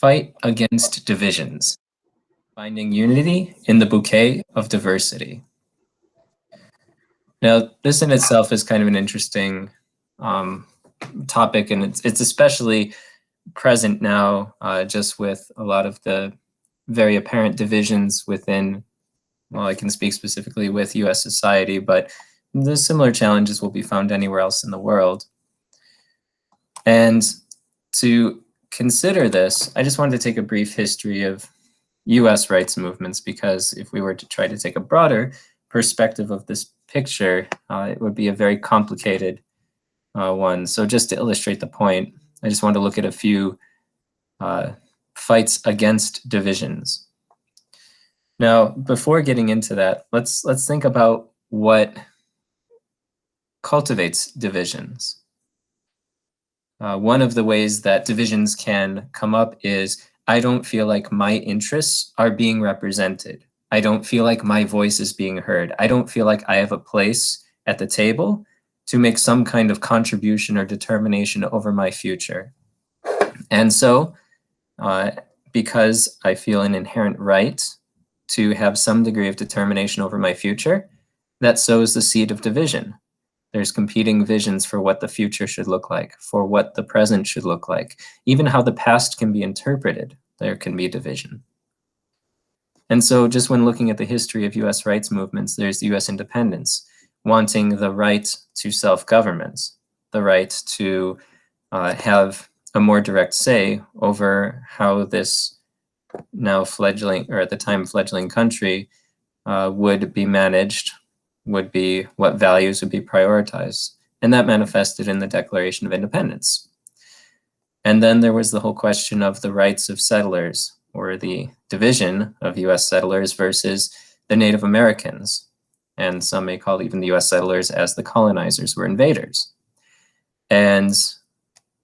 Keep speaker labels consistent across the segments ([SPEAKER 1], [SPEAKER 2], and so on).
[SPEAKER 1] Fight against divisions, finding unity in the bouquet of diversity. Now, this in itself is kind of an interesting topic, and it's especially present now just with a lot of the very apparent divisions within, well, I can speak specifically with US society, but the similar challenges will be found anywhere else in the world. And to consider this, I just wanted to take a brief history of US rights movements, because if we were to try to take a broader perspective of this picture, it would be a very complicated one. So just to illustrate the point, I just wanted to look at a few fights against divisions. Now, before getting into that, let's think about what cultivates divisions. One of the ways that divisions can come up is, I don't feel like my interests are being represented. I don't feel like my voice is being heard. I don't feel like I have a place at the table to make some kind of contribution or determination over my future. And so, because I feel an inherent right to have some degree of determination over my future, that sows the seed of division. There's competing visions for what the future should look like, for what the present should look like, even how the past can be interpreted. There can be division. And so just when looking at the history of US rights movements, there's the US independence, wanting the right to self-government, the right to have a more direct say over how this now fledgling, or at the time fledgling country would be managed, would be what values would be prioritized. And that manifested in the Declaration of Independence. And then there was the whole question of the rights of settlers, or the division of US settlers versus the Native Americans. And some may call even the US settlers as the colonizers were invaders. And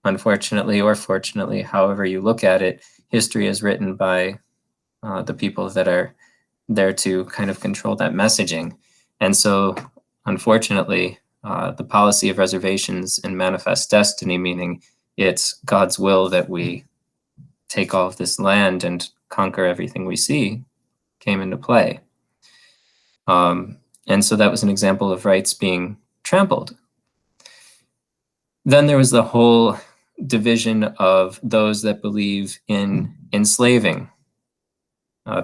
[SPEAKER 1] unfortunately, or fortunately, however you look at it, history is written by the people that are there to kind of control that messaging. And so, unfortunately, the policy of reservations and manifest destiny, meaning it's God's will that we take all of this land and conquer everything we see, came into play. And so that was an example of rights being trampled. Then there was the whole division of those that believe in enslaving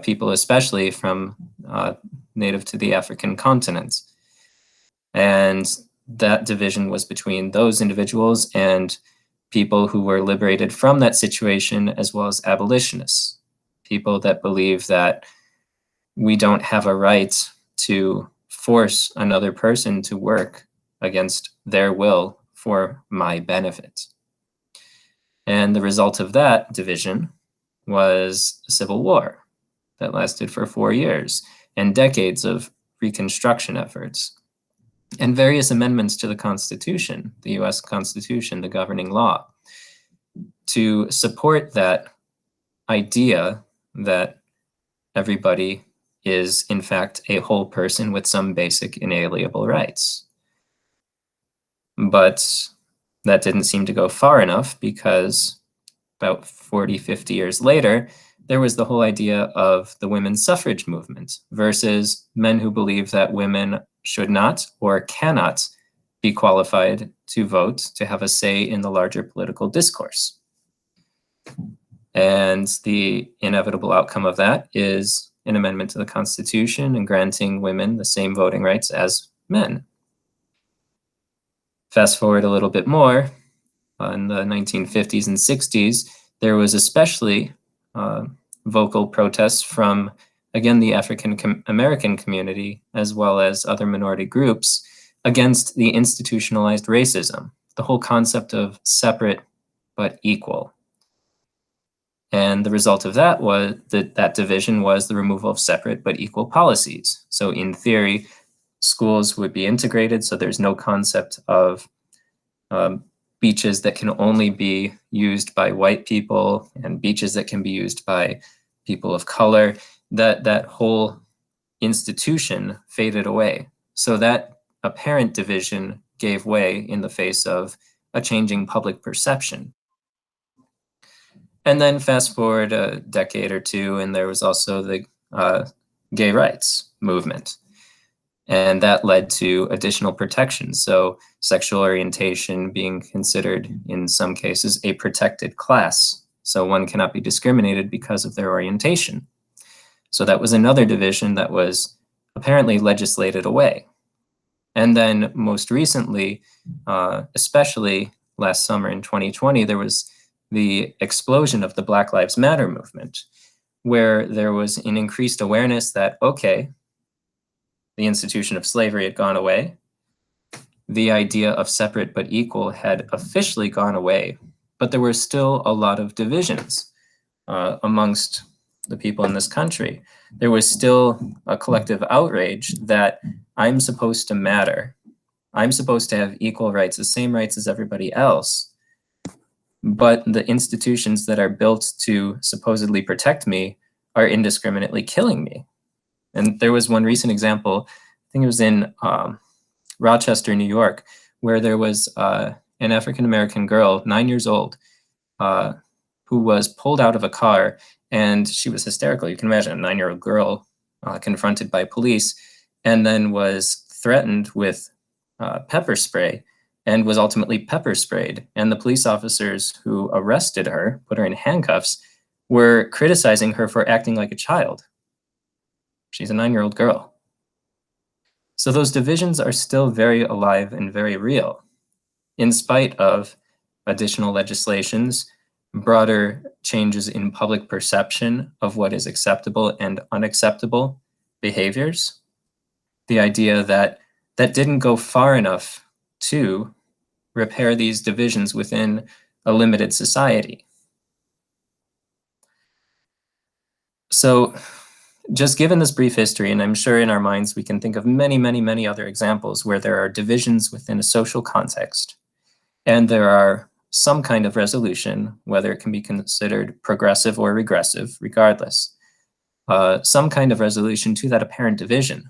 [SPEAKER 1] people, especially from native to the African continent. And that division was between those individuals and people who were liberated from that situation, as well as abolitionists, people that believe that we don't have a right to force another person to work against their will for my benefit. And the result of that division was a civil war that lasted for 4 years and decades of Reconstruction efforts and various amendments to the Constitution, the US Constitution, the governing law, to support that idea that everybody is, in fact, a whole person with some basic inalienable rights. But that didn't seem to go far enough, because about 40, 50 years later, there was the whole idea of the women's suffrage movement versus men who believe that women should not or cannot be qualified to vote, to have a say in the larger political discourse. And the inevitable outcome of that is an amendment to the Constitution and granting women the same voting rights as men. Fast forward a little bit more, in the 1950s and 60s, there was especially vocal protests from, again, the African American community, as well as other minority groups, against the institutionalized racism, the whole concept of separate but equal. And the result of that was that division was the removal of separate but equal policies. So in theory, schools would be integrated, so there's no concept of beaches that can only be used by white people and beaches that can be used by people of color. That whole institution faded away. So that apparent division gave way in the face of a changing public perception. And then fast forward a decade or two, and there was also the gay rights movement. And that led to additional protections. So sexual orientation being considered, in some cases, a protected class. So one cannot be discriminated because of their orientation. So that was another division that was apparently legislated away. And then most recently, especially last summer in 2020, there was the explosion of the Black Lives Matter movement, where there was an increased awareness that, okay, the institution of slavery had gone away. The idea of separate but equal had officially gone away, but there were still a lot of divisions amongst the people in this country. There was still a collective outrage that I'm supposed to matter. I'm supposed to have equal rights, the same rights as everybody else. But the institutions that are built to supposedly protect me are indiscriminately killing me. And there was one recent example, I think it was in Rochester, New York, where there was an African-American girl, 9 years old, who was pulled out of a car, and she was hysterical. You can imagine a 9-year-old girl confronted by police, and then was threatened with pepper spray, and was ultimately pepper sprayed. And the police officers who arrested her, put her in handcuffs, were criticizing her for acting like a child. She's a 9-year-old girl. So those divisions are still very alive and very real, in spite of additional legislations, broader changes in public perception of what is acceptable and unacceptable behaviors. The idea that that didn't go far enough to repair these divisions within a limited society. So just given this brief history, and I'm sure in our minds we can think of many, many, many other examples where there are divisions within a social context, and there are some kind of resolution, whether it can be considered progressive or regressive, regardless, some kind of resolution to that apparent division.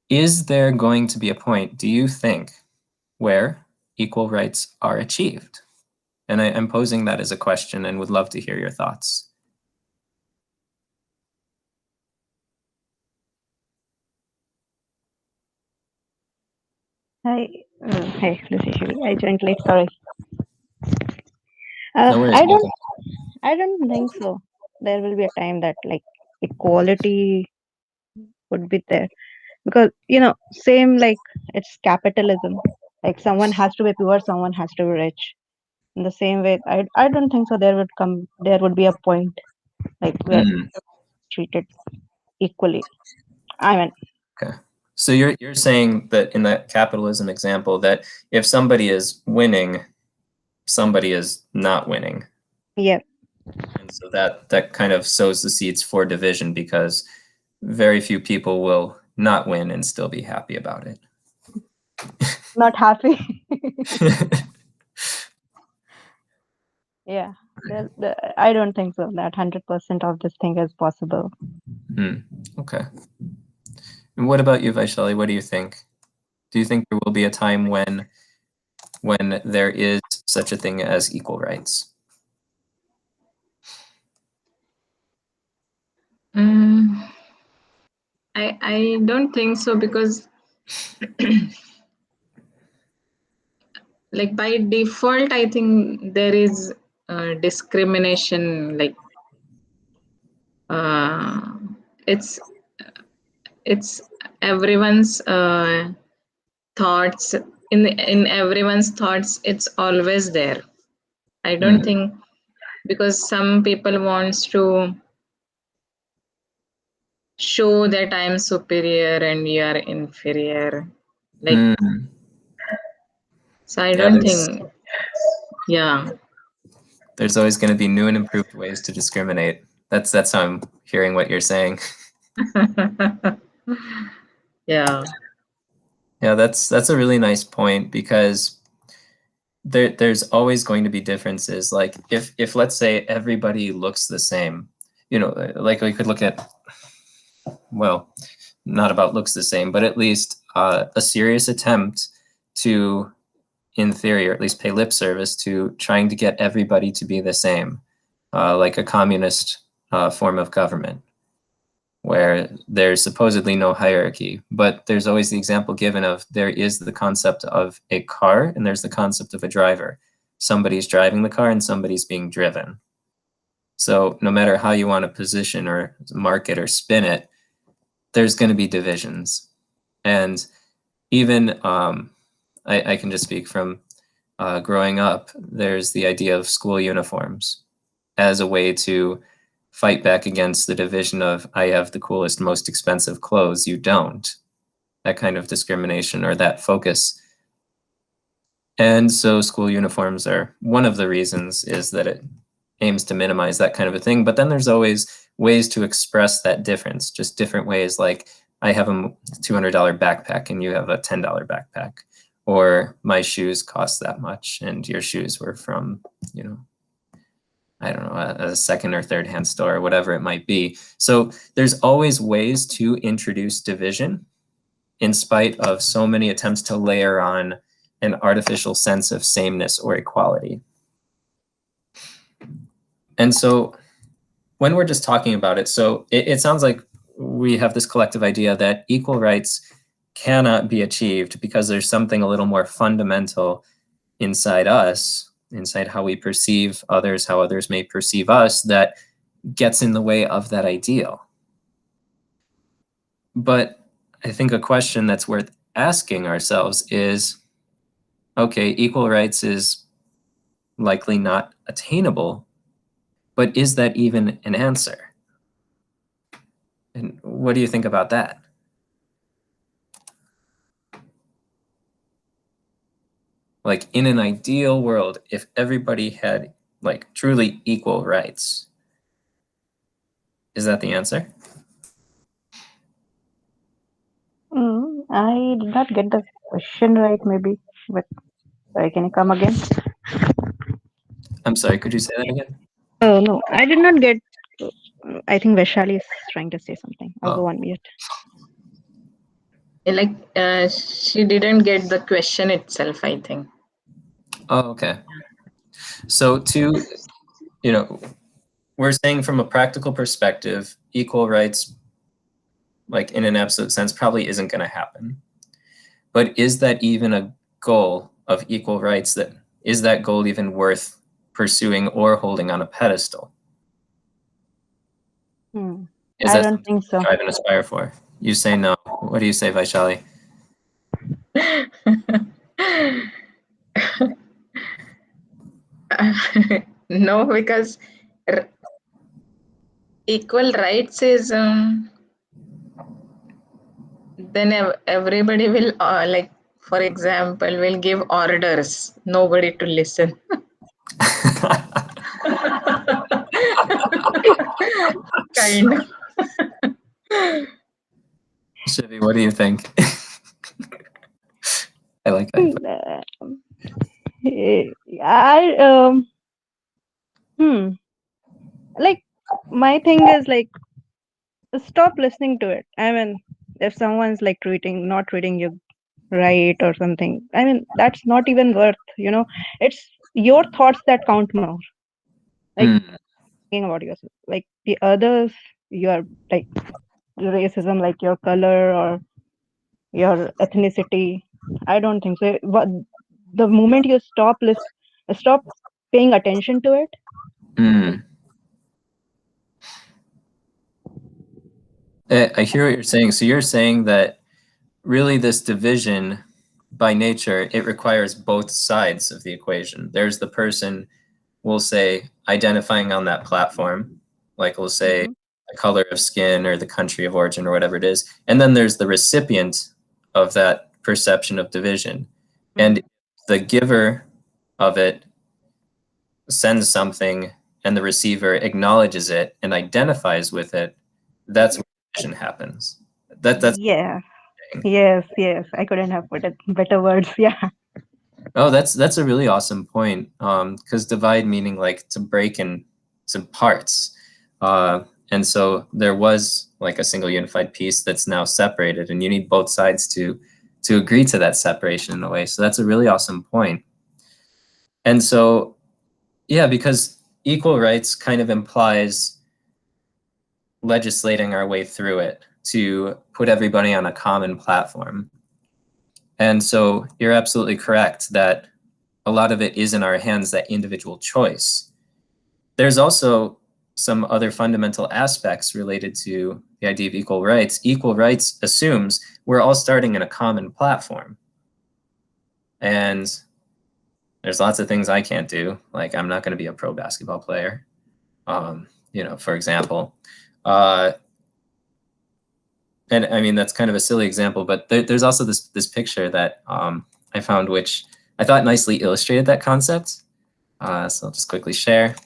[SPEAKER 1] Is there going to be a point, do you think, where equal rights are achieved? And I'm posing that as a question and would love to hear your thoughts.
[SPEAKER 2] Hi, Lucy. I joined late. Sorry.
[SPEAKER 1] No worries,
[SPEAKER 2] I don't.
[SPEAKER 1] welcome.
[SPEAKER 2] I don't think so. There will be a time that like equality would be there because same like it's capitalism. Like someone has to be poor, someone has to be rich. In the same way, I don't think so. There would be a point like where
[SPEAKER 1] Mm,
[SPEAKER 2] treated equally. I mean,
[SPEAKER 1] okay. So you're saying that in that capitalism example that if somebody is winning, somebody is not winning.
[SPEAKER 2] yeah,
[SPEAKER 1] And so that kind of sows the seeds for division because very few people will not win and still be happy about it.
[SPEAKER 2] not happy. Yeah, I don't think so. That 100% of this thing is possible.
[SPEAKER 1] Okay. And what about you, Vaishali? What do you think? Do you think there will be a time when there is such a thing as equal rights?
[SPEAKER 3] I don't think so because like by default I think there is discrimination like uh, it's it's everyone's thoughts in everyone's thoughts it's always there. I don't think because some people wants to show that I am superior and you are inferior like so I
[SPEAKER 1] Yeah,
[SPEAKER 3] don't think yeah.
[SPEAKER 1] there's always going to be new and improved ways to discriminate. That's how I'm hearing what you're saying.
[SPEAKER 3] Yeah.
[SPEAKER 1] Yeah, that's a really nice point because there's always going to be differences. Like if let's say everybody looks the same, like we could look at, well, not about looks the same, but at least a serious attempt to in theory, or at least pay lip service to trying to get everybody to be the same, like a communist form of government, where there's supposedly no hierarchy, but there's always the example given of there is the concept of a car and there's the concept of a driver. Somebody's driving the car and somebody's being driven. So no matter how you want to position or market or spin it, there's going to be divisions. And even I can just speak from growing up, there's the idea of school uniforms as a way to fight back against the division of I have the coolest, most expensive clothes, you don't. That kind of discrimination or that focus. And so school uniforms are one of the reasons, is that it aims to minimize that kind of a thing. But then there's always ways to express that difference, just different ways, like I have a $200 backpack and you have a $10 backpack, or my shoes cost that much and your shoes were from, you know, I don't know, a second or third hand store, or whatever it might be. So there's always ways to introduce division in spite of so many attempts to layer on an artificial sense of sameness or equality. And so when we're just talking about it, so it sounds like we have this collective idea that equal rights cannot be achieved because there's something a little more fundamental inside us, inside how we perceive others, how others may perceive us, that gets in the way of that ideal. But I think a question that's worth asking ourselves is, okay, equal rights is likely not attainable, but is that even an answer? And what do you think about that? Like, in an ideal world, if everybody had like truly equal rights, is that the answer?
[SPEAKER 2] I did not get the question right, maybe, but sorry, can you come again?
[SPEAKER 1] I'm sorry, could you say that again?
[SPEAKER 2] Oh, no, I did not get. I think Vaishali is trying to say something. I'll go on mute.
[SPEAKER 3] Like she didn't get the question itself, I think.
[SPEAKER 1] Oh, okay. So to, you know, we're saying from a practical perspective, equal rights, like in an absolute sense, probably isn't going to happen. But is that even a goal of equal rights? That is that goal even worth pursuing or holding on a pedestal? Is
[SPEAKER 2] I
[SPEAKER 1] that
[SPEAKER 2] don't think so.
[SPEAKER 1] strive and aspire for? You say no. What do you say, Vaishali?
[SPEAKER 3] No, because equal rights is then everybody will like, for example, will give orders, nobody to listen. Kind of.
[SPEAKER 1] Shivi, what do you think? I like that.
[SPEAKER 2] Like, my thing is like, stop listening to it. I mean, if someone's like not treating you right or something, I mean, that's not even worth, it's your thoughts that count more. Like, thinking about yourself, like the others, you are like racism, like your color or your ethnicity. I don't think so. But the moment you stop paying attention to it.
[SPEAKER 1] I hear what you're saying. So you're saying that really this division, by nature, it requires both sides of the equation. There's the person, we'll say, identifying on that platform, like we'll say the color of skin or the country of origin or whatever it is. And then there's the recipient of that perception of division. And the giver of it sends something and the receiver acknowledges it and identifies with it, that's where division happens. That's
[SPEAKER 2] Yes, I couldn't have put it better words. Yeah.
[SPEAKER 1] Oh, that's a really awesome point. Because divide meaning like to break into parts. And so there was like a single unified piece that's now separated, and you need both sides to to agree to that separation in a way. So that's a really awesome point. And so, yeah, because equal rights kind of implies legislating our way through it to put everybody on a common platform. And so you're absolutely correct that a lot of it is in our hands, that individual choice. There's also some other fundamental aspects related to the idea of equal rights. Equal rights assumes we're all starting in a common platform. And there's lots of things I can't do. Like, I'm not going to be a pro basketball player, you know, for example. And I mean, that's kind of a silly example, but there's also this picture that I found, which I thought nicely illustrated that concept. So I'll just quickly share.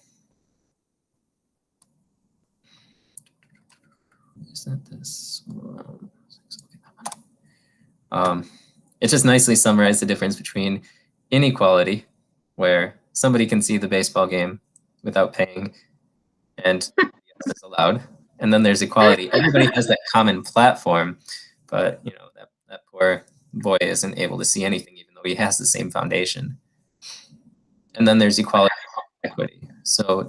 [SPEAKER 1] Is that this one? It just nicely summarized the difference between inequality, where somebody can see the baseball game without paying and it's allowed. And then there's equality. Everybody has that common platform, but you know, that poor boy isn't able to see anything, even though he has the same foundation. And then there's equality and equity. So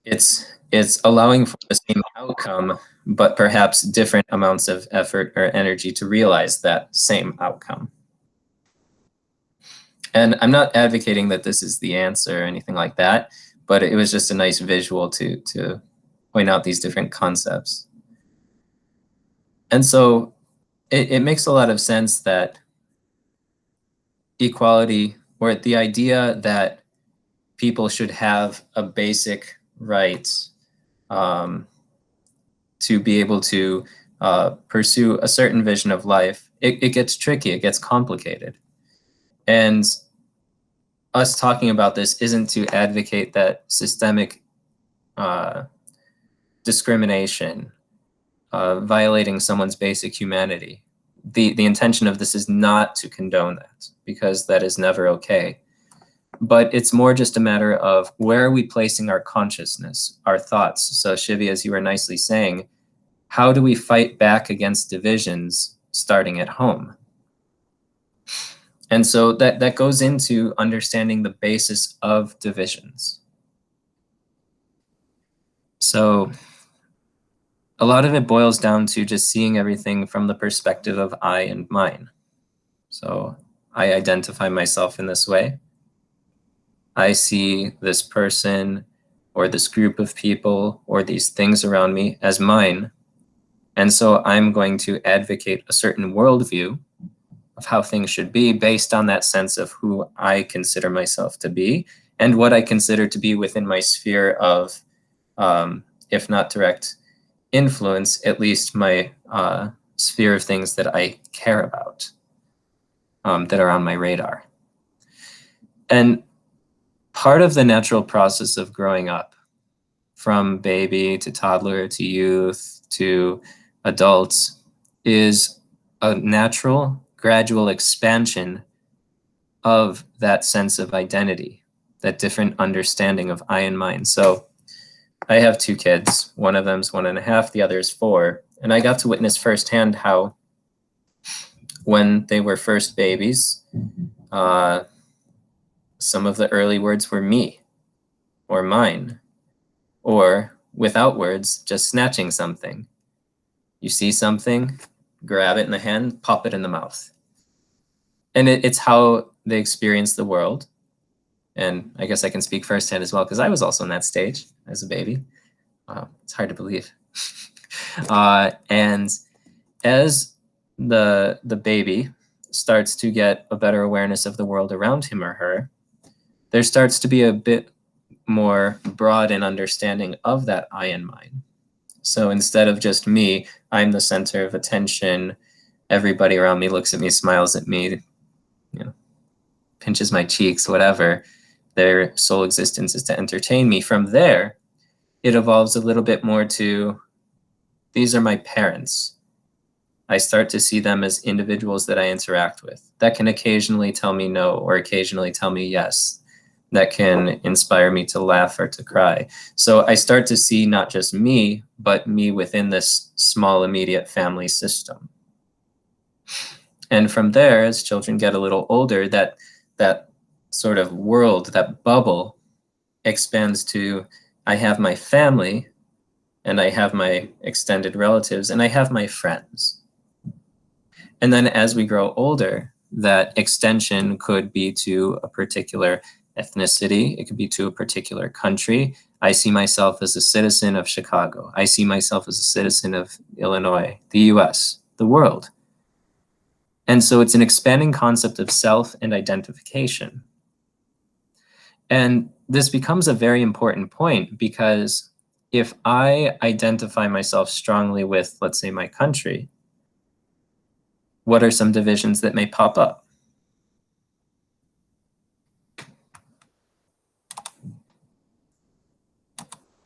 [SPEAKER 1] it's allowing for the same outcome, but perhaps different amounts of effort or energy to realize that same outcome. And I'm not advocating that this is the answer or anything like that, but it was just a nice visual to point out these different concepts. And so it makes a lot of sense that equality, or the idea that people should have a basic right to be able to pursue a certain vision of life, it gets tricky, it gets complicated. And us talking about this isn't to advocate that systemic discrimination, violating someone's basic humanity. The intention of this is not to condone that, because that is never okay. But it's more just a matter of where are we placing our consciousness, our thoughts. So Shivi, as you were nicely saying, how do we fight back against divisions starting at home? And so that goes into understanding the basis of divisions. So a lot of it boils down to just seeing everything from the perspective of I and mine. So I identify myself in this way. I see this person or this group of people or these things around me as mine. And so I'm going to advocate a certain worldview of how things should be based on that sense of who I consider myself to be and what I consider to be within my sphere of, if not direct influence, at least my sphere of things that I care about, that are on my radar. And part of the natural process of growing up, from baby to toddler to youth to adults, is a natural, gradual expansion of that sense of identity, that different understanding of I and mine. So I have two kids. One of them's 1.5, the other is 4. And I got to witness firsthand how when they were first babies, some of the early words were me or mine, or without words, just snatching something. You see something, grab it in the hand, pop it in the mouth. And it's how they experience the world. And I guess I can speak firsthand as well, because I was also in that stage as a baby. It's hard to believe. And as the baby starts to get a better awareness of the world around him or her, there starts to be a bit more broad and understanding of that I and mine. So instead of just me, I'm the center of attention. Everybody around me looks at me, smiles at me, you know, pinches my cheeks, whatever. Their sole existence is to entertain me. From there, it evolves a little bit more to, these are my parents. I start to see them as individuals that I interact with. That can occasionally tell me no, or occasionally tell me yes. That can inspire me to laugh or to cry. So I start to see not just me, but me within this small immediate family system. And from there, as children get a little older, that sort of world, that bubble expands to, I have my family, and I have my extended relatives, and I have my friends. And then as we grow older, that extension could be to a particular ethnicity, it could be to a particular country. I see myself as a citizen of Chicago. I see myself as a citizen of Illinois, the US, the world. And so it's an expanding concept of self and identification. And this becomes a very important point because if I identify myself strongly with, let's say, my country, what are some divisions that may pop up?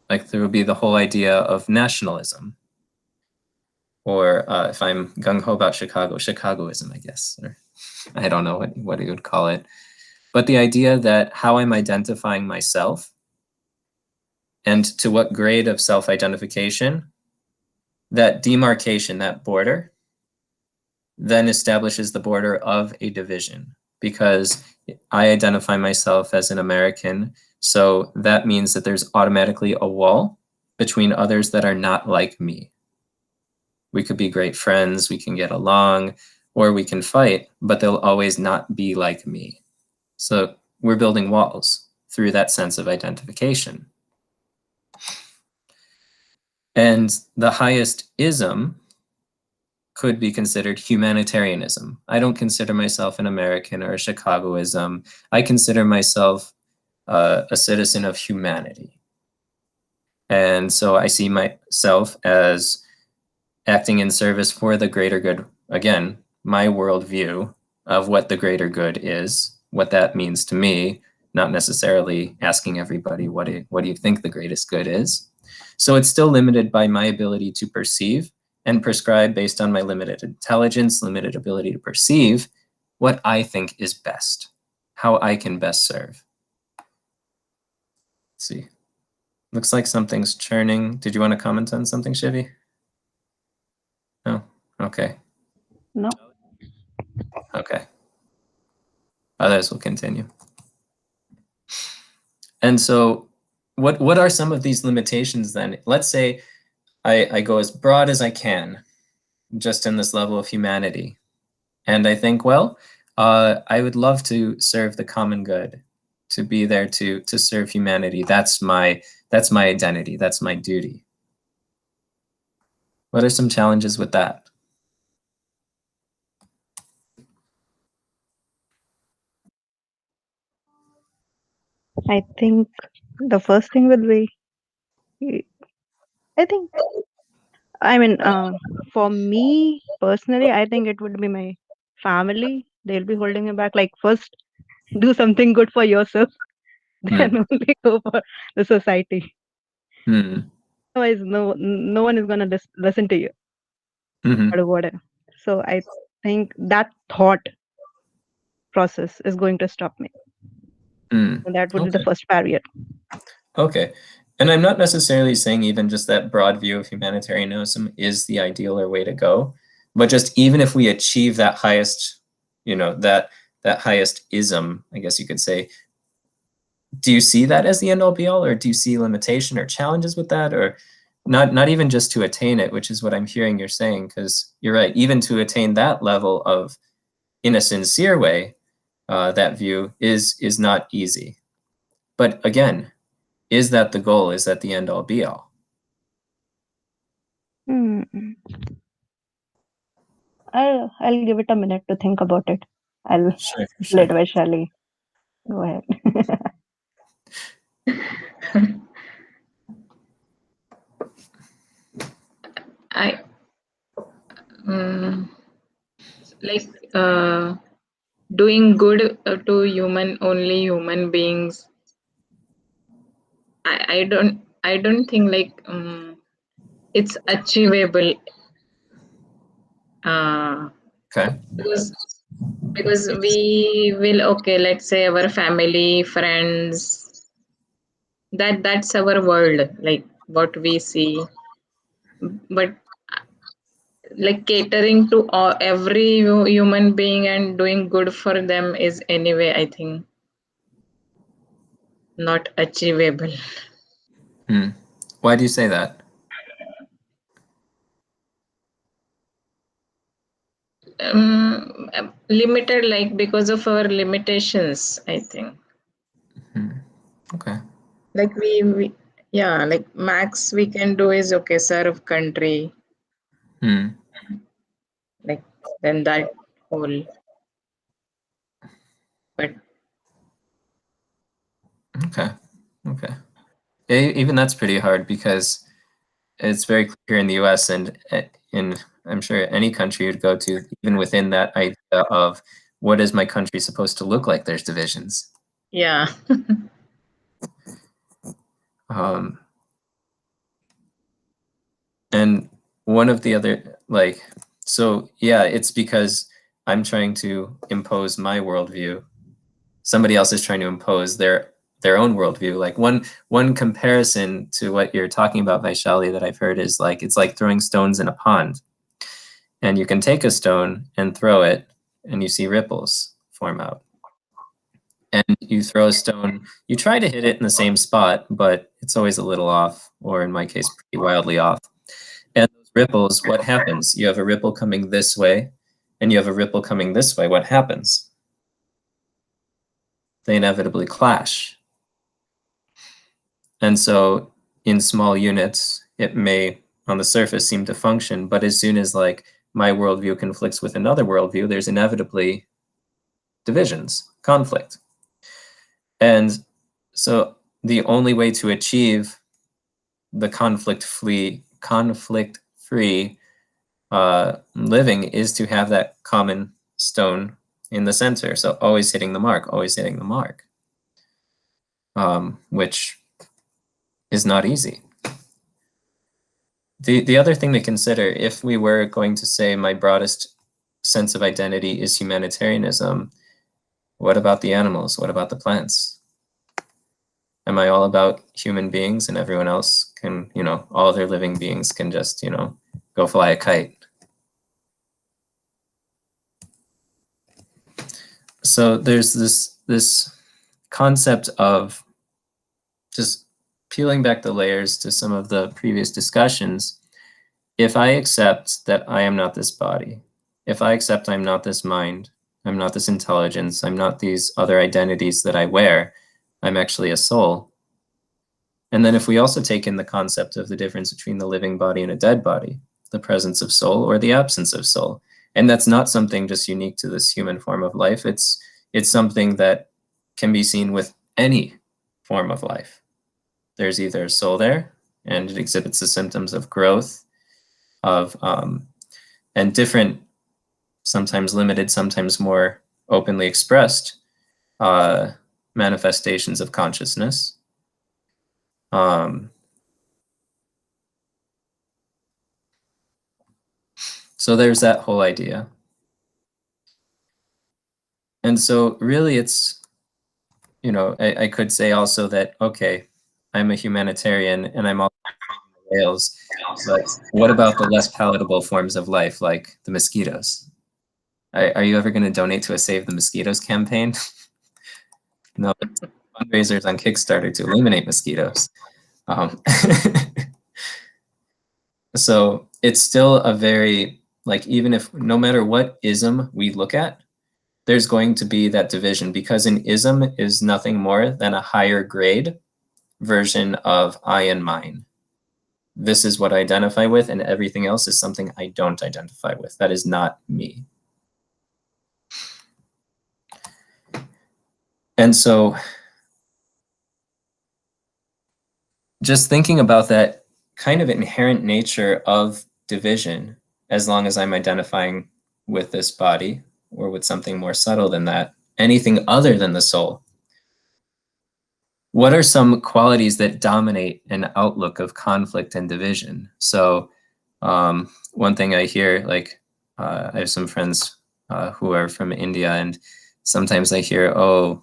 [SPEAKER 1] Like there would be the whole idea of nationalism. Or if I'm gung-ho about Chicago, Chicagoism, I guess. Or I don't know what you would call it. But the idea that how I'm identifying myself and to what grade of self-identification, that demarcation, that border, then establishes the border of a division. Because I identify myself as an American, so that means that there's automatically a wall between others that are not like me. We could be great friends, we can get along, or we can fight, but they'll always not be like me. So we're building walls through that sense of identification. And the highest ism could be considered humanitarianism. I don't consider myself an American or a Chicagoism. I consider myself a citizen of humanity. And so I see myself as acting in service for the greater good. Again, my worldview of what the greater good is, what that means to me, not necessarily asking everybody what do you think the greatest good is. So it's still limited by my ability to perceive and prescribe based on my limited intelligence, limited ability to perceive what I think is best, how I can best serve. Let's see. Looks like something's churning. Did you want to comment on something, Shivi? No? Okay.
[SPEAKER 2] No.
[SPEAKER 1] Okay. Others will continue. And so what are some of these limitations then? Let's say I go as broad as I can, just in this level of humanity. And I think, well, I would love to serve the common good, to be there to serve humanity. That's my identity. That's my duty. What are some challenges with that?
[SPEAKER 2] I think the first thing will be, I think, I mean, for me personally, I think it would be my family. They'll be holding me back. Like, first, do something good for yourself, then only go for the society. Otherwise, no one is gonna listen to you or whatever. So I think that thought process is going to stop me. So that would be the first barrier.
[SPEAKER 1] Okay. And I'm not necessarily saying even just that broad view of humanitarianism is the ideal or way to go, but just even if we achieve that highest, that highest ism, I guess you could say, do you see that as the end all be all, or do you see limitation or challenges with that, or not even just to attain it, which is what I'm hearing you're saying, because you're right, even to attain that level of, in a sincere way, that view is not easy. But again, is that the goal? Is that the end all be all?
[SPEAKER 2] I'll give it a minute to think about it. I'll let Vaishali go ahead.
[SPEAKER 3] I like doing good to only human beings. I don't think like it's achievable.
[SPEAKER 1] Okay.
[SPEAKER 3] Because we will, okay, let's say our family, friends, that's our world, like what we see. But like catering to every human being and doing good for them is anyway, I think, not achievable.
[SPEAKER 1] Why do you say that?
[SPEAKER 3] Limited, like because of our limitations, I think.
[SPEAKER 1] Okay.
[SPEAKER 3] Like we yeah, like max we can do is okay, serve country, like then that whole. But
[SPEAKER 1] Okay. Okay. Even that's pretty hard because it's very clear in the US and in, I'm sure, any country you'd go to, even within that idea of what is my country supposed to look like, there's divisions.
[SPEAKER 3] yeah.
[SPEAKER 1] And one of the other, like, so yeah, it's because I'm trying to impose my worldview. Somebody else is trying to impose their own worldview. Like one comparison to what you're talking about, Vaishali, that I've heard is like, it's like throwing stones in a pond. And you can take a stone and throw it, and you see ripples form out. And you throw a stone, you try to hit it in the same spot, but it's always a little off, or in my case, pretty wildly off. And those ripples, what happens? You have a ripple coming this way, and you have a ripple coming this way. What happens? They inevitably clash. And so in small units, it may, on the surface, seem to function, but as soon as like my worldview conflicts with another worldview, there's inevitably divisions, conflict. And so the only way to achieve the conflict-free living is to have that common stone in the center. So always hitting the mark, always hitting the mark, which is not easy. The other thing to consider, if we were going to say my broadest sense of identity is humanitarianism, what about the animals? What about the plants? Am I all about human beings and everyone else can, all other living beings can just, go fly a kite? So there's this concept of just peeling back the layers to some of the previous discussions. If I accept that I am not this body, if I accept I'm not this mind, I'm not this intelligence, I'm not these other identities that I wear, I'm actually a soul. And then if we also take in the concept of the difference between the living body and a dead body, the presence of soul or the absence of soul, and that's not something just unique to this human form of life, it's something that can be seen with any form of life. There's either a soul there, and it exhibits the symptoms of growth, of and different, sometimes limited, sometimes more openly expressed manifestations of consciousness. So there's that whole idea. And so really it's, I could say also that, okay, I'm a humanitarian and I'm all whales, but what about the less palatable forms of life, like the mosquitoes? Are you ever going to donate to a Save the Mosquitoes campaign? No, fundraisers on Kickstarter to eliminate mosquitoes. So it's still a very, like, even if, no matter what ism we look at, there's going to be that division, because an ism is nothing more than a higher grade version of I and mine. This is what I identify with, and everything else is something I don't identify with. That is not me. And so just thinking about that kind of inherent nature of division, as long as I'm identifying with this body or with something more subtle than that, anything other than the soul, what are some qualities that dominate an outlook of conflict and division? So one thing I hear, like I have some friends who are from India, and sometimes I hear, oh,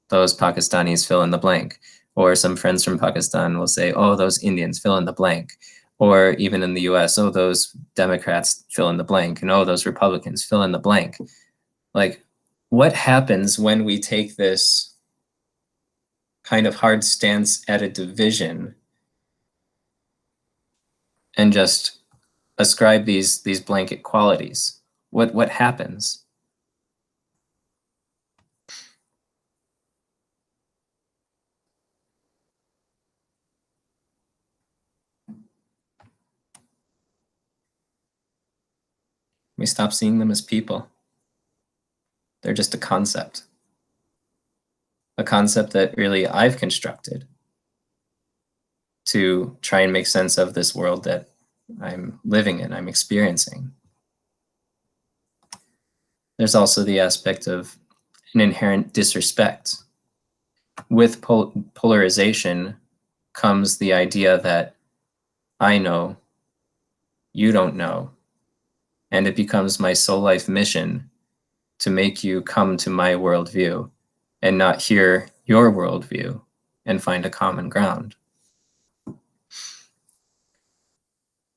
[SPEAKER 1] those Pakistanis fill in the blank. Or some friends from Pakistan will say, oh, those Indians fill in the blank. Or even in the US, oh, those Democrats fill in the blank, and oh, those Republicans fill in the blank. Like, what happens when we take this kind of hard stance at a division and just ascribe these blanket qualities? What happens? We stop seeing them as people. They're just a concept that really I've constructed to try and make sense of this world that I'm living in, I'm experiencing. There's also the aspect of an inherent disrespect. With polarization comes the idea that I know, you don't know, and it becomes my soul life mission to make you come to my worldview and not hear your worldview and find a common ground.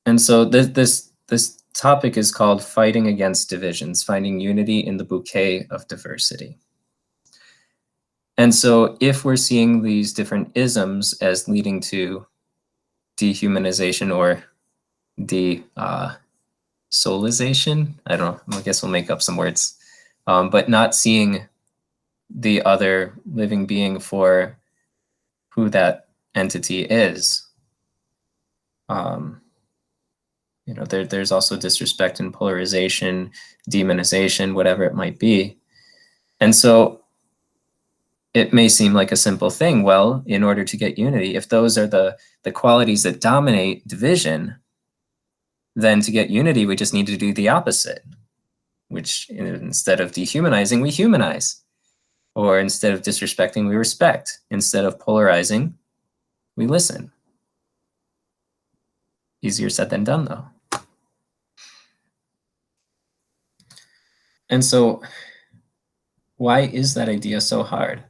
[SPEAKER 1] And so this topic is called Fighting Against Divisions, Finding Unity in the Bouquet of Diversity. And so if we're seeing these different isms as leading to dehumanization or soulization, I don't know, I guess we'll make up some words, but not seeing the other living being for who that entity is. You know, there's also disrespect and polarization, demonization, whatever it might be. And so it may seem like a simple thing. Well, in order to get unity, if those are the qualities that dominate division, then to get unity, we just need to do the opposite, which instead of dehumanizing, we humanize. Or instead of disrespecting, we respect. Instead of polarizing, we listen. Easier said than done, though. And so, why is that idea so hard?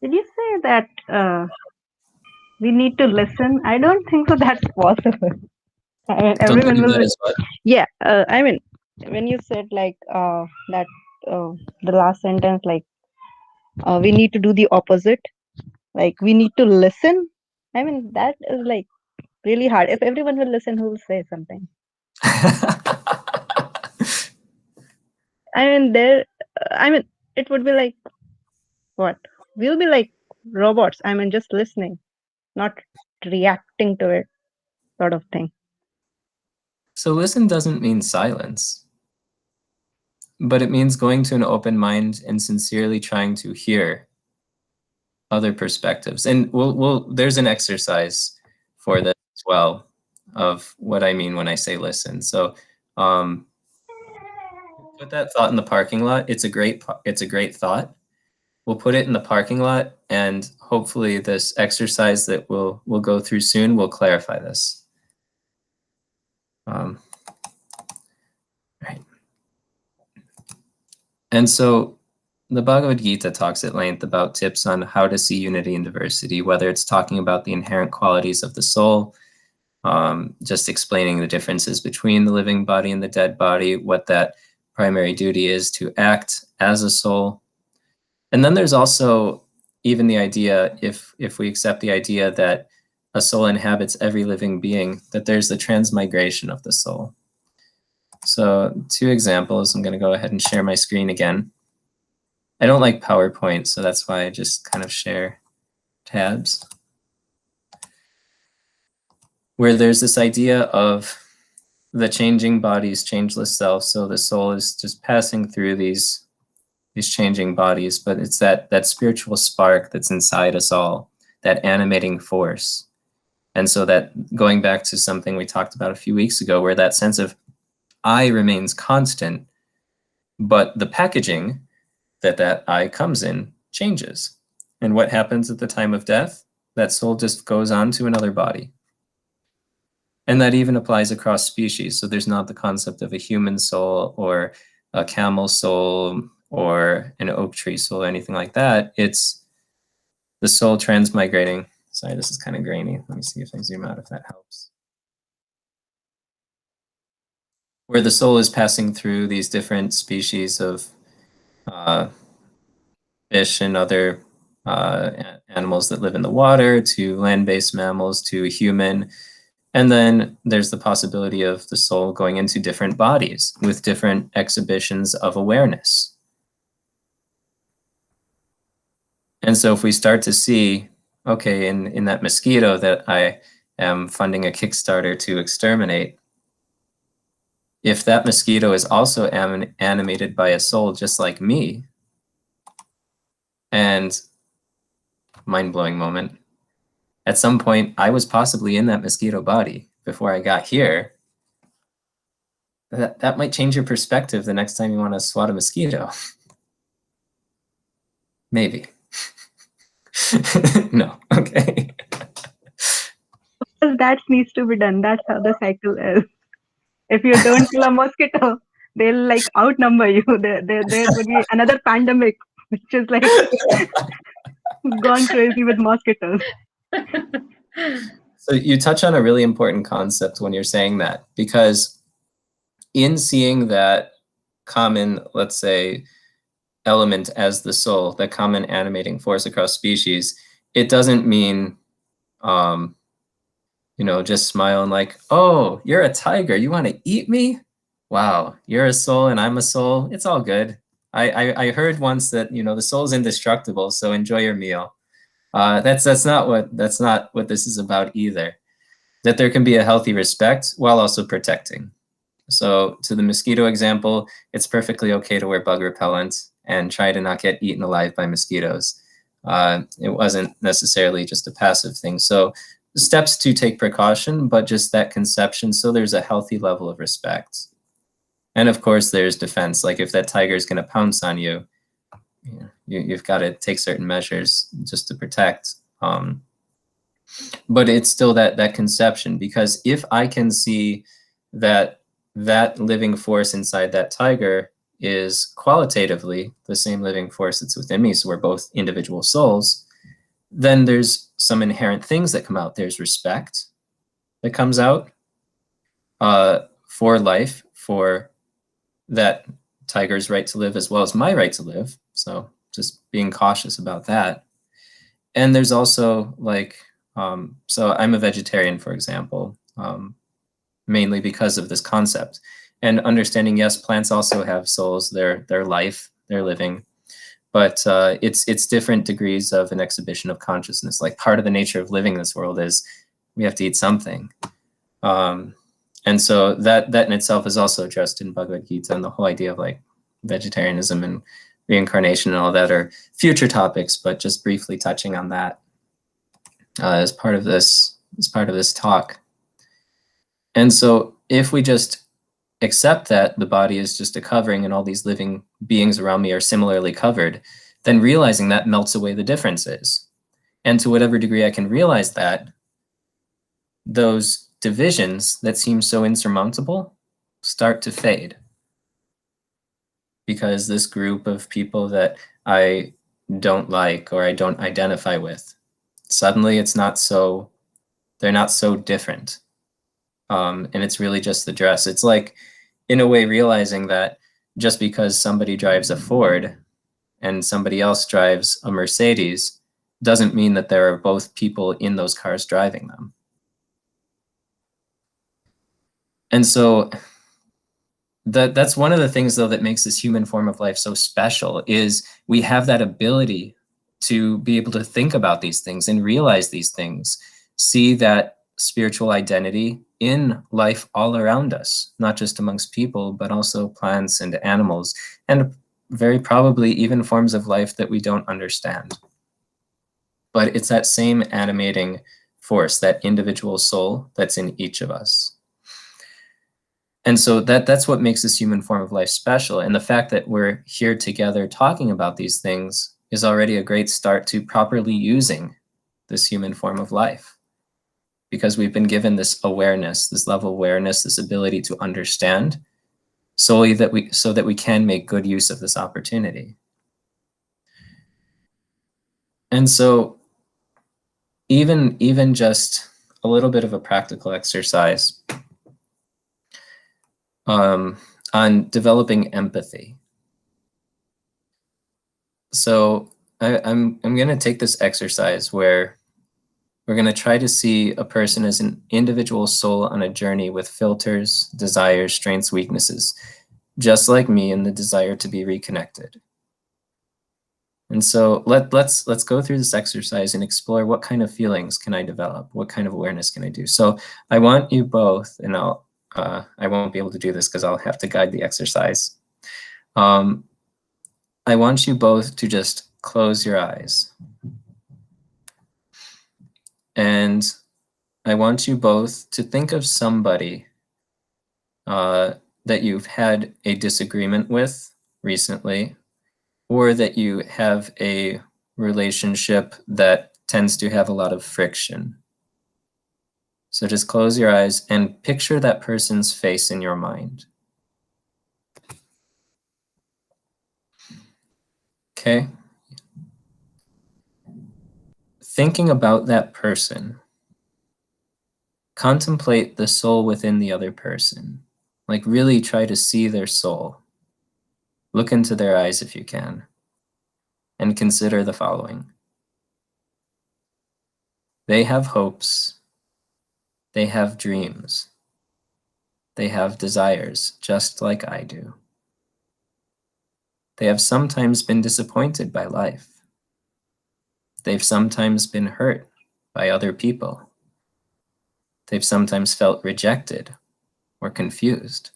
[SPEAKER 2] Did you say that we need to listen? I don't think so that's possible. I mean,
[SPEAKER 1] Don't
[SPEAKER 2] everyone
[SPEAKER 1] believe
[SPEAKER 2] will.
[SPEAKER 1] that is what?
[SPEAKER 2] Yeah, I mean, when you said like that, the last sentence, like we need to do the opposite, like we need to listen. I mean, that is like really hard. If everyone will listen, who will say something? I mean, I mean, it would be like what? We'll be like robots. I mean, just listening, not reacting to it, sort of thing.
[SPEAKER 1] So listen doesn't mean silence, but it means going to an open mind and sincerely trying to hear other perspectives. And there's an exercise for this as well of what I mean when I say listen. So put that thought in the parking lot. It's a great thought. We'll put it in the parking lot, and hopefully this exercise that we'll go through soon will clarify this. Right. And so the Bhagavad Gita talks at length about tips on how to see unity and diversity, whether it's talking about the inherent qualities of the soul, just explaining the differences between the living body and the dead body, what that primary duty is to act as a soul. And then there's also even the idea, if we accept the idea that a soul inhabits every living being, that there's the transmigration of the soul. So 2 examples. I'm going to go ahead and share my screen again. I don't like PowerPoint, so that's why I just kind of share tabs. Where there's this idea of the changing body's changeless self. So the soul is just passing through these changing bodies, but it's that spiritual spark that's inside us all, that animating force. And so that, going back to something we talked about a few weeks ago, where that sense of I remains constant, but the packaging that I comes in changes. And what happens at the time of death? That soul just goes on to another body. And that even applies across species. So there's not the concept of a human soul or a camel soul or an oak tree soul or anything like that. It's the soul transmigrating. Sorry, this is kind of grainy. Let me see if I zoom out if that helps. Where the soul is passing through these different species of fish and other animals that live in the water, to land-based mammals, to human. And then there's the possibility of the soul going into different bodies with different exhibitions of awareness. And so if we start to see, okay, in that mosquito that I am funding a Kickstarter to exterminate, if that mosquito is also animated by a soul just like me, and mind-blowing moment, at some point I was possibly in that mosquito body before I got here, that might change your perspective the next time you want to swat a mosquito. Maybe. No, okay.
[SPEAKER 2] Because that needs to be done. That's how the cycle is. If you don't kill a mosquito, they'll like outnumber you. There would be another pandemic, which is like gone crazy with mosquitoes.
[SPEAKER 1] So you touch on a really important concept when you're saying that, because in seeing that common, let's say, element as the soul, the common animating force across species, it doesn't mean, just smile and like, oh, you're a tiger, you want to eat me? Wow, you're a soul and I'm a soul. It's all good. I heard once that the soul's indestructible, so enjoy your meal. That's not what this is about either. That there can be a healthy respect while also protecting. So to the mosquito example, it's perfectly okay to wear bug repellent and try to not get eaten alive by mosquitoes. It wasn't necessarily just a passive thing. So steps to take precaution, but just that conception, so there's a healthy level of respect. And of course, there's defense. Like if that tiger is going to pounce on you, you've got to take certain measures just to protect. But it's still that conception, because if I can see that living force inside that tiger is qualitatively the same living force that's within me, so we're both individual souls, then there's some inherent things that come out. There's respect that comes out for life, for that tiger's right to live as well as my right to live. So just being cautious about that. And there's also like, so I'm a vegetarian, for example, mainly because of this concept. And understanding, yes, plants also have souls, their life, they're living, but it's different degrees of an exhibition of consciousness. Like part of the nature of living this world is we have to eat something. And so that in itself is also addressed in Bhagavad Gita, and the whole idea of like vegetarianism and reincarnation and all that are future topics, but just briefly touching on that as part of this talk. And so if we just accept that the body is just a covering and all these living beings around me are similarly covered, then realizing that melts away the differences. And to whatever degree I can realize that, those divisions that seem so insurmountable start to fade. Because this group of people that I don't like or I don't identify with, suddenly they're not so different. And it's really just the dress. It's like, in a way, realizing that just because somebody drives a Ford and somebody else drives a Mercedes doesn't mean that there are both people in those cars driving them. And so that's one of the things, though, that makes this human form of life so special, is we have that ability to be able to think about these things and realize these things, see that spiritual identity in life all around us, not just amongst people, but also plants and animals, and very probably even forms of life that we don't understand. But it's that same animating force, that individual soul that's in each of us. And so that's what makes this human form of life special. And the fact that we're here together talking about these things is already a great start to properly using this human form of life. Because we've been given this awareness, this level of awareness, this ability to understand solely that we can make good use of this opportunity. And so even just a little bit of a practical exercise on developing empathy. So I'm going to take this exercise where we're going to try to see a person as an individual soul on a journey with filters, desires, strengths, weaknesses, just like me in the desire to be reconnected. And so let's go through this exercise and explore what kind of feelings can I develop, what kind of awareness can I do. So I want you both, and I won't be able to do this because I'll have to guide the exercise. I want you both to just close your eyes. And I want you both to think of somebody that you've had a disagreement with recently, or that you have a relationship that tends to have a lot of friction. So just close your eyes and picture that person's face in your mind. Okay? Thinking about that person, contemplate the soul within the other person. Like really try to see their soul. Look into their eyes if you can, and consider the following. They have hopes. They have dreams. They have desires, just like I do. They have sometimes been disappointed by life. They've sometimes been hurt by other people. They've sometimes felt rejected or confused,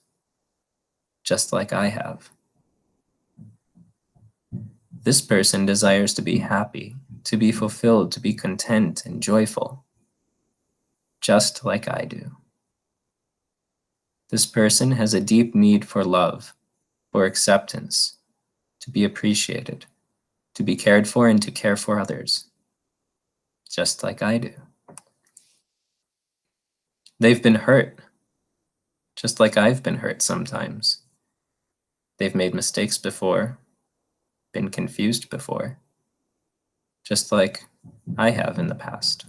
[SPEAKER 1] just like I have. This person desires to be happy, to be fulfilled, to be content and joyful, just like I do. This person has a deep need for love, for acceptance, to be appreciated, to be cared for, and to care for others, just like I do. They've been hurt, just like I've been hurt sometimes. They've made mistakes before, been confused before, just like I have in the past.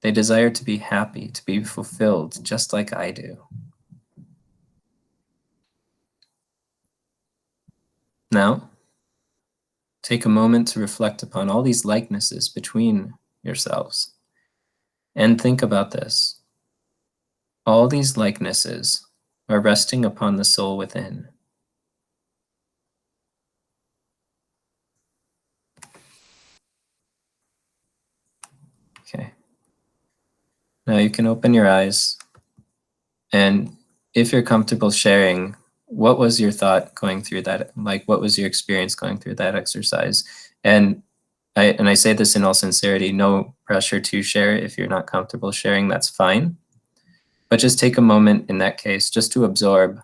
[SPEAKER 1] They desire to be happy, to be fulfilled, just like I do. Now, take a moment to reflect upon all these likenesses between yourselves. And think about this. All these likenesses are resting upon the soul within. Okay. Now you can open your eyes, and if you're comfortable sharing, what was your thought going through that? Like, what was your experience going through that exercise? And I say this in all sincerity, no pressure to share. If you're not comfortable sharing, that's fine. But just take a moment in that case just to absorb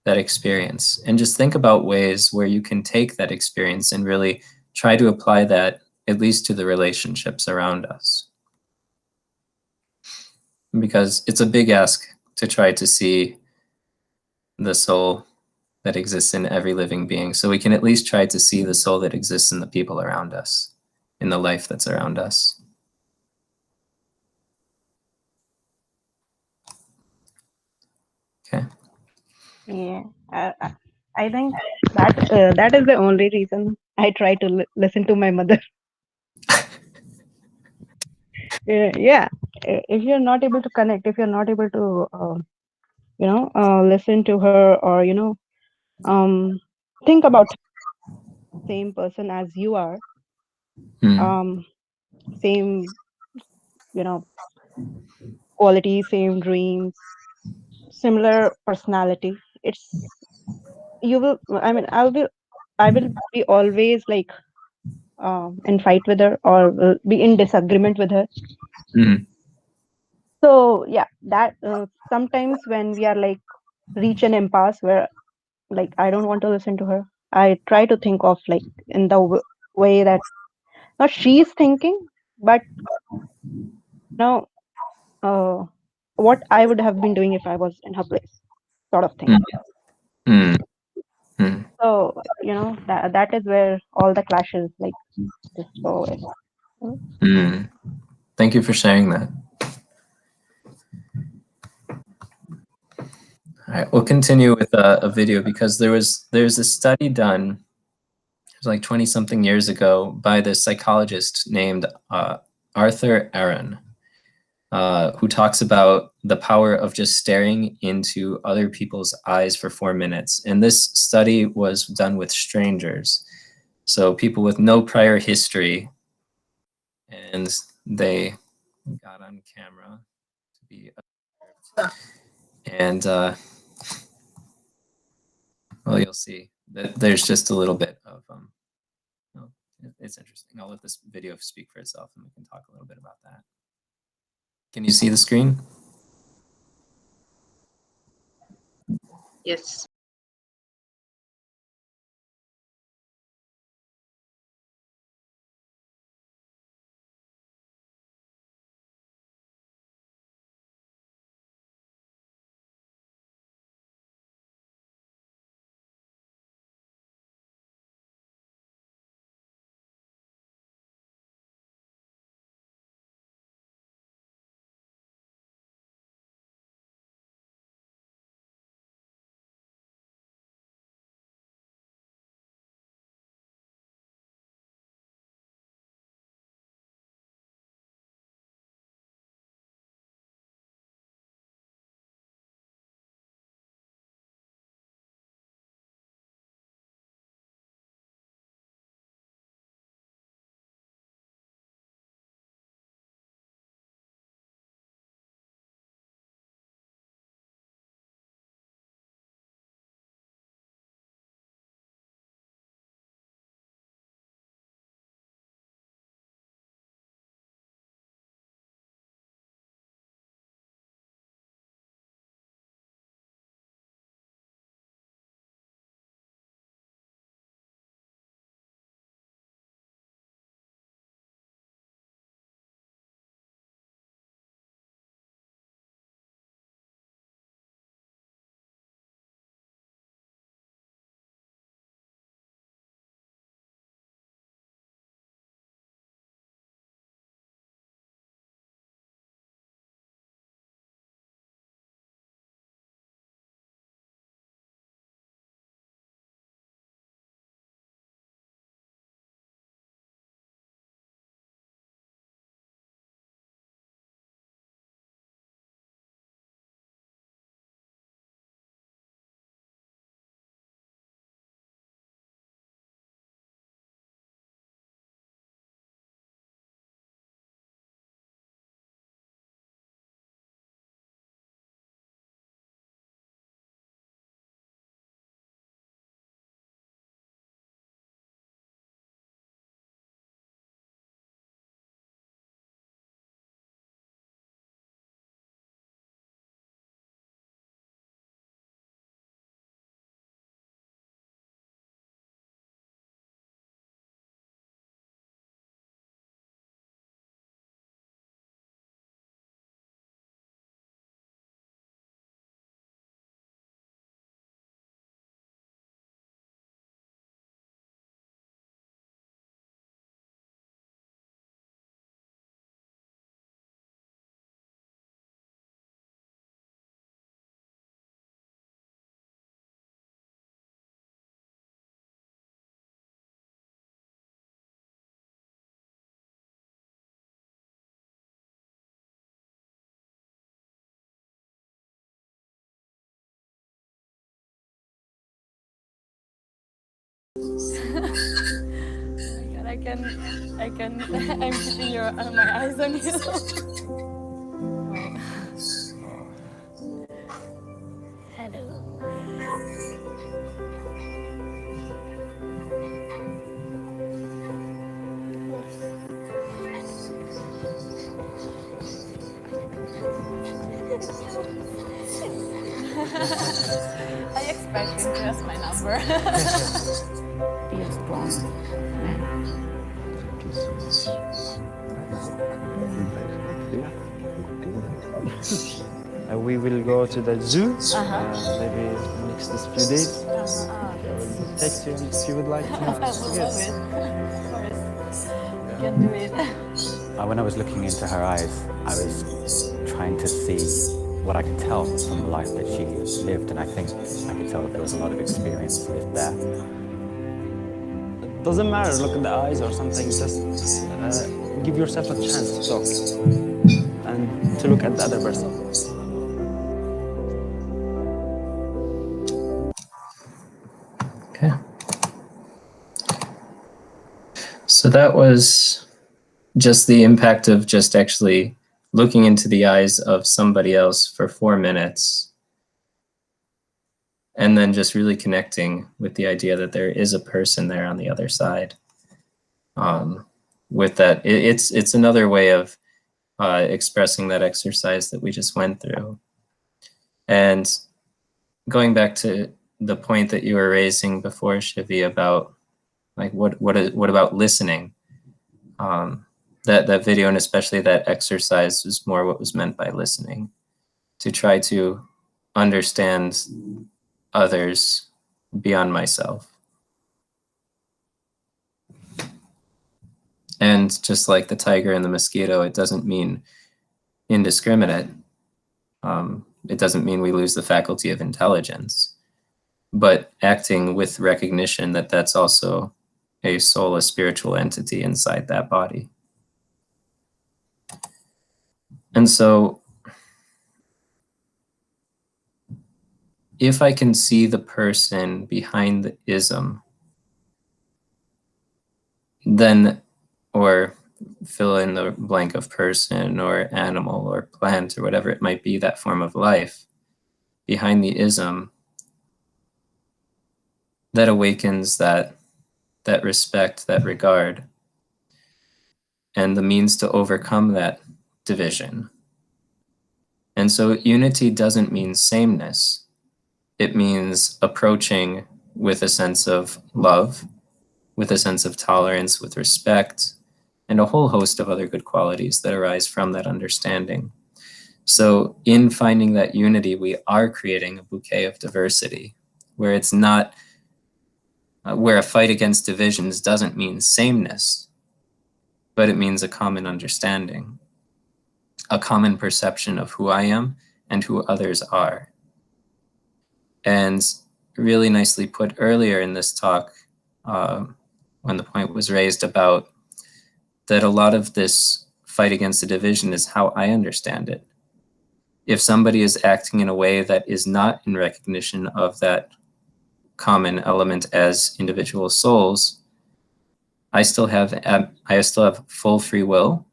[SPEAKER 1] that experience and just think about ways where you can take that experience and really try to apply that at least to the relationships around us. Because it's a big ask to try to see the soul that exists in every living being. So we can at least try to see the soul that exists in the people around us, in the life that's around us. Okay.
[SPEAKER 2] Yeah, I think that is the only reason I try to listen to my mother. Yeah, if you're not able to connect, if you're not able to, listen to her, or um, think about same person as you are, um, same, you know, quality, same dreams, similar personality. It's you will. I mean, I will be always like in fight with her, or will be in disagreement with her.
[SPEAKER 1] Mm-hmm.
[SPEAKER 2] So yeah, that sometimes when we are like reach an impasse where like I don't want to listen to her, I try to think of like in the way that not she's thinking, but you know, uh, what I would have been doing if I was in her place, sort of thing.
[SPEAKER 1] Mm, mm,
[SPEAKER 2] So that is where all the clashes like just go in.
[SPEAKER 1] mm. Thank you for sharing that. All right, we'll continue with a video because there's a study done, it was like 20 something years ago by this psychologist named Arthur Aaron, who talks about the power of just staring into other people's eyes for 4 minutes. And this study was done with strangers, so people with no prior history, and they got on camera to be observed. And well, you'll see that there's just a little bit of well, it's interesting. I'll let this video speak for itself, and we can talk a little bit about that. Can you see the screen?
[SPEAKER 3] Yes.
[SPEAKER 4] I'm keeping my eyes on you. Hello. I expect you to ask my number.
[SPEAKER 2] Be a strong man.
[SPEAKER 5] We will go to the zoo, maybe next few days. I will text you if you would like to.
[SPEAKER 4] I will love it. Of course. You can do it.
[SPEAKER 6] When I was looking into her eyes, I was trying to see what I could tell from the life that she lived, and I think I could tell that there was a lot of experience lived there.
[SPEAKER 5] It doesn't matter, look at the eyes or something, just give yourself a chance to talk and to look at the other person.
[SPEAKER 1] Okay. So that was just the impact of just actually looking into the eyes of somebody else for 4 minutes, and then just really connecting with the idea that there is a person there on the other side. With that, it's another way of expressing that exercise that we just went through. And going back to the point that you were raising before, Shivi, about like what about listening? That video, and especially that exercise, was more what was meant by listening, to try to understand others beyond myself. And just like the tiger and the mosquito, it doesn't mean indiscriminate. It doesn't mean we lose the faculty of intelligence, but acting with recognition that that's also a soul, a spiritual entity inside that body. And so if I can see the person behind the ism, then, or fill in the blank of person or animal or plant or whatever it might be, that form of life behind the ism, that awakens that respect, that regard, and the means to overcome that division. And so unity doesn't mean sameness. It means approaching with a sense of love, with a sense of tolerance, with respect, and a whole host of other good qualities that arise from that understanding. So in finding that unity, we are creating a bouquet of diversity, where it's not, where a fight against divisions doesn't mean sameness, but it means a common understanding, a common perception of who I am and who others are. And really nicely put earlier in this talk, when the point was raised about that a lot of this fight against the division is how I understand it. If somebody is acting in a way that is not in recognition of that common element as individual souls, I still have full free will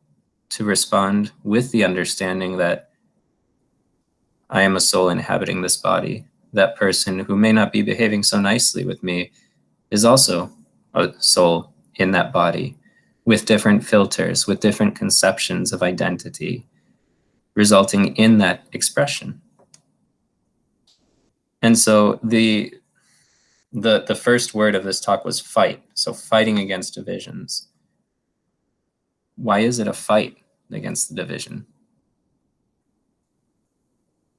[SPEAKER 1] to respond with the understanding that I am a soul inhabiting this body. That person who may not be behaving so nicely with me is also a soul in that body, with different filters, with different conceptions of identity, resulting in that expression. And so the first word of this talk was fight. So fighting against divisions. Why is it a fight against the division?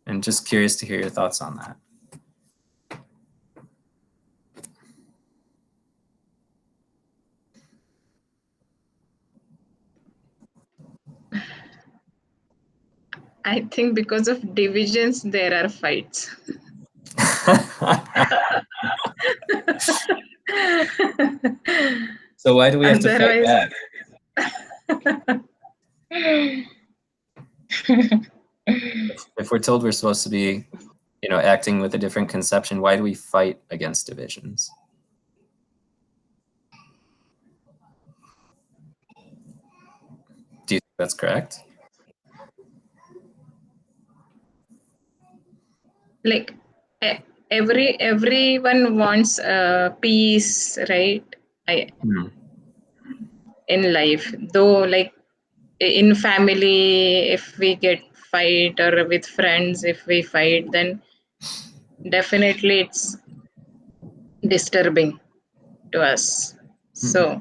[SPEAKER 1] And just curious to hear your thoughts on that.
[SPEAKER 3] I think because of divisions, there are fights.
[SPEAKER 1] So why do we have to fight back? If we're told we're supposed to be, acting with a different conception, why do we fight against divisions? Do you think that's correct?
[SPEAKER 3] Like everyone wants peace, right? In life, though, like in family, if we get fight, or with friends, if we fight, then definitely it's disturbing to us. So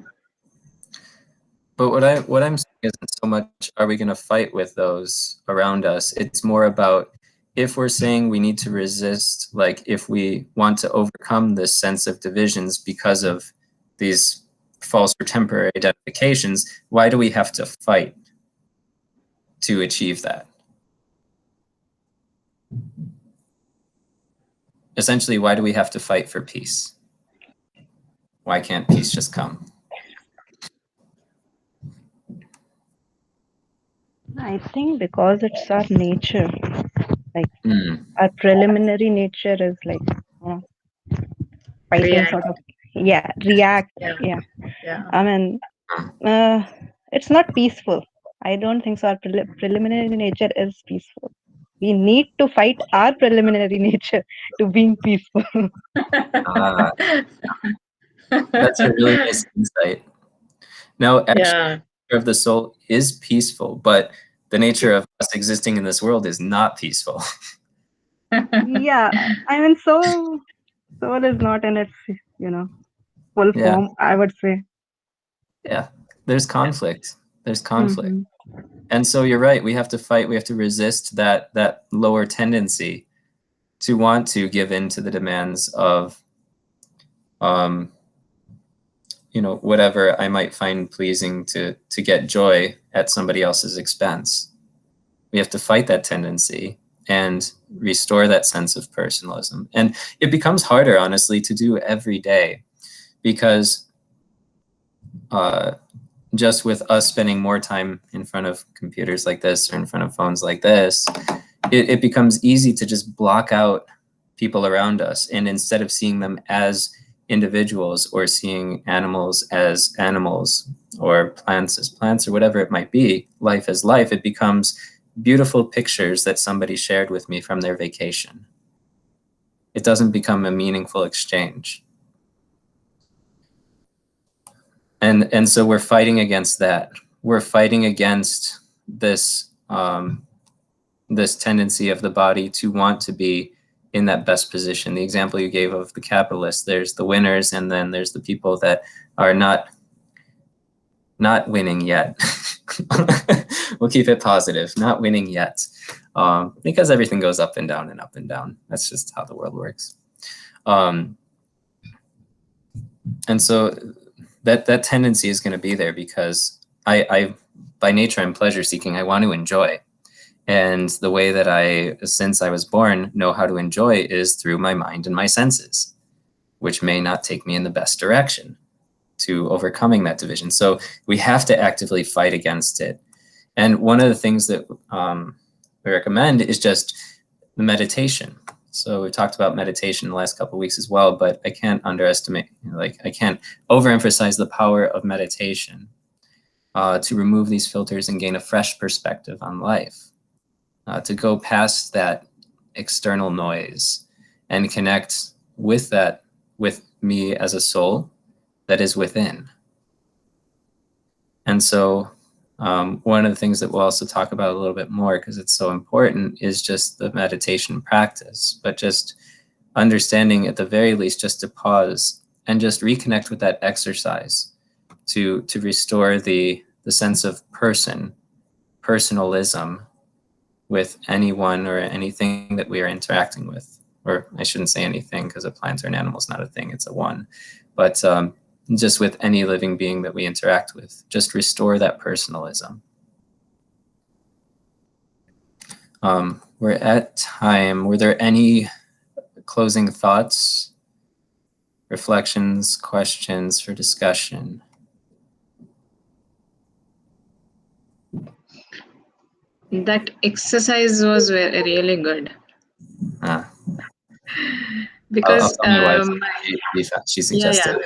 [SPEAKER 1] but what I'm saying isn't so much are we going to fight with those around us, it's more about if we're saying we need to resist, like if we want to overcome this sense of divisions because of these false or temporary identifications, why do we have to fight to achieve that? Essentially, why do we have to fight for peace? Why can't peace just come?
[SPEAKER 2] I think because it's our nature. Like our
[SPEAKER 1] Mm.
[SPEAKER 2] preliminary nature is like fighting
[SPEAKER 3] React.
[SPEAKER 2] sort of. Yeah, react.
[SPEAKER 3] Yeah.
[SPEAKER 2] Yeah.
[SPEAKER 3] Yeah.
[SPEAKER 2] I mean, it's not peaceful. I don't think so. Our preliminary nature is peaceful. We need to fight our preliminary nature to being peaceful.
[SPEAKER 1] That's a really nice insight. Now, actually,
[SPEAKER 3] Yeah.
[SPEAKER 1] the nature of the soul is peaceful, but the nature of us existing in this world is not peaceful.
[SPEAKER 2] Yeah, I mean, soul is not in its full
[SPEAKER 1] Yeah.
[SPEAKER 2] form, I would say.
[SPEAKER 1] Yeah, there's conflict. There's conflict.
[SPEAKER 2] Mhm.
[SPEAKER 1] And so you're right, we have to fight, we have to resist that lower tendency to want to give in to the demands of whatever I might find pleasing to get joy at somebody else's expense. We have to fight that tendency and restore that sense of personalism. And it becomes harder, honestly, to do every day because just with us spending more time in front of computers like this or in front of phones like this, it becomes easy to just block out people around us. And instead of seeing them as individuals or seeing animals as animals or plants as plants or whatever it might be, life as life, it becomes beautiful pictures that somebody shared with me from their vacation. It doesn't become a meaningful exchange. And so we're fighting against that. We're fighting against this this tendency of the body to want to be in that best position. The example you gave of the capitalists, there's the winners, and then there's the people that are not winning yet. We'll keep it positive, not winning yet, because everything goes up and down and up and down. That's just how the world works. And so that tendency is going to be there because I by nature I'm pleasure seeking. I want to enjoy. And the way that I, since I was born, know how to enjoy is through my mind and my senses, which may not take me in the best direction to overcoming that division. So we have to actively fight against it. And one of the things that we recommend is just the meditation. So we've talked about meditation the last couple of weeks as well, but I can't underestimate, I can't overemphasize the power of meditation to remove these filters and gain a fresh perspective on life. To go past that external noise and connect with me as a soul that is within. And so one of the things that we'll also talk about a little bit more, because it's so important, is just the meditation practice, but just understanding at the very least just to pause and just reconnect with that exercise to restore the sense of personalism with anyone or anything that we are interacting with. Or I shouldn't say anything because a plant or an animal is not a thing, it's a one. But just with any living being that we interact with, just restore that personalism. We're at time. Were there any closing thoughts, reflections, questions for discussion?
[SPEAKER 3] That exercise was really good. Because
[SPEAKER 1] my wife, she suggested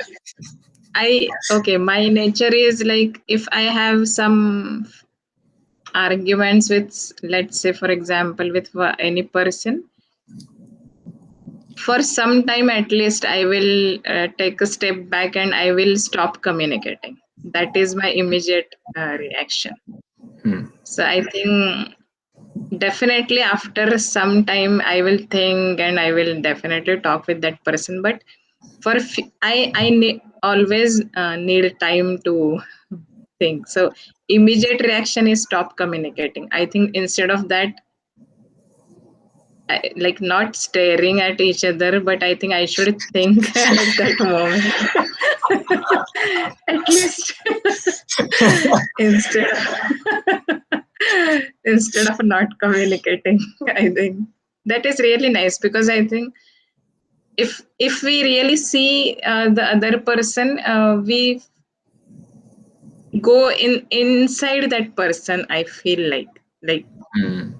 [SPEAKER 1] it.
[SPEAKER 3] My nature is like, if I have some arguments with, let's say for example, with any person, for some time at least I will take a step back and I will stop communicating. That is my immediate reaction. So I think definitely after some time I will think and I will definitely talk with that person, but for I always need time to think. So immediate reaction is stop communicating. I think instead of that, like not staring at each other, but I think I should think at that moment. At least instead instead of not communicating. I think that is really nice, because I think if we really see the other person, we go inside that person. I feel like
[SPEAKER 1] Mm,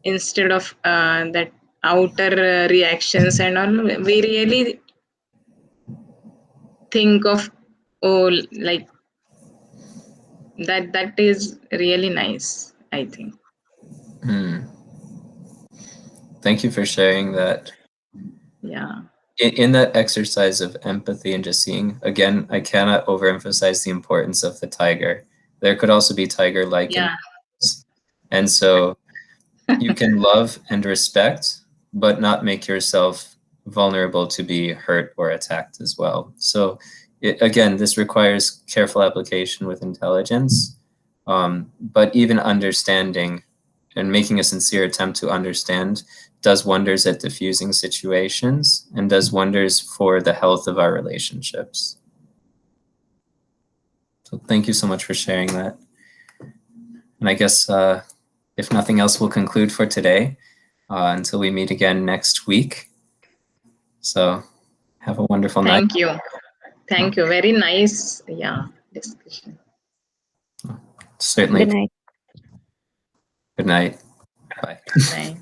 [SPEAKER 3] instead of that outer reactions and all, we really think of, oh, like that is really nice, I think.
[SPEAKER 1] mm. Thank you for sharing that.
[SPEAKER 3] Yeah.
[SPEAKER 1] In that exercise of empathy and just seeing, again, I cannot overemphasize the importance of the tiger. There could also be tiger-like
[SPEAKER 3] Yeah.
[SPEAKER 1] and so you can love and respect, but not make yourself vulnerable to be hurt or attacked as well. So again, this requires careful application with intelligence, but even understanding and making a sincere attempt to understand does wonders at diffusing situations and does wonders for the health of our relationships. So thank you so much for sharing that. And I guess if nothing else, we'll conclude for today until we meet again next week. So have a wonderful night.
[SPEAKER 3] Thank you. Thank you. Very nice, discussion.
[SPEAKER 1] Certainly.
[SPEAKER 2] Good night.
[SPEAKER 1] Good night. Bye.
[SPEAKER 3] Good night.